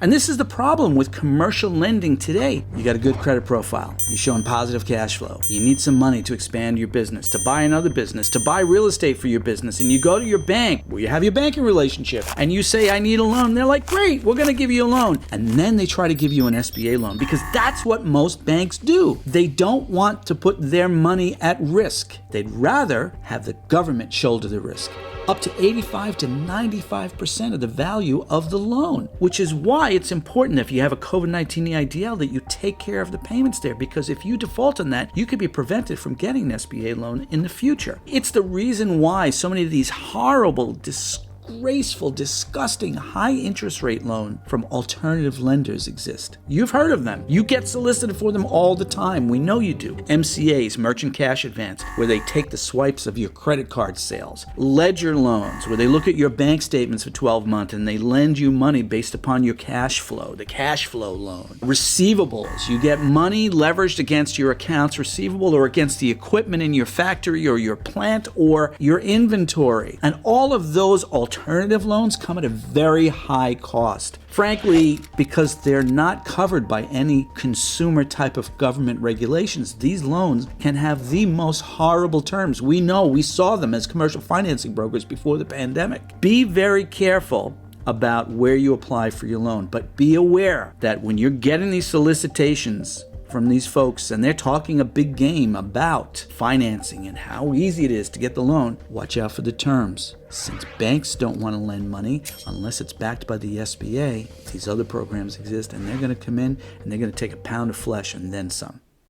And this is the problem with commercial lending today. You got a good credit profile. You're showing positive cash flow. You need some money to expand your business, to buy another business, to buy real estate for your business. And you go to your bank where you have your banking relationship and you say, I need a loan. They're like, great, we're going to give you a loan. And then they try to give you an SBA loan because that's what most banks do. They don't want to put their money at risk. They'd rather have the government shoulder the risk. Up to 85 to 95% of the value of the loan, which is why it's important if you have a COVID-19 EIDL that you take care of the payments there, because if you default on that, you could be prevented from getting an SBA loan in the future. It's the reason why so many of these horrible, disgraceful, disgusting high interest rate loan from alternative lenders exist. You've heard of them. You get solicited for them all the time. We know you do. MCAs, merchant cash advance, where they take the swipes of your credit card sales. Ledger loans, where they look at your bank statements for 12 months and they lend you money based upon your cash flow, the cash flow loan. Receivables, you get money leveraged against your accounts receivable or against the equipment in your factory or your plant or your inventory. And all of those alternative loans come at a very high cost. Frankly, because they're not covered by any consumer type of government regulations, these loans can have the most horrible terms. We know, we saw them as commercial financing brokers before the pandemic. Be very careful about where you apply for your loan, but be aware that when you're getting these solicitations from these folks and they're talking a big game about financing and how easy it is to get the loan, watch out for the terms. Since banks don't want to lend money unless it's backed by the SBA, these other programs exist and they're going to come in and they're going to take a pound of flesh and then some.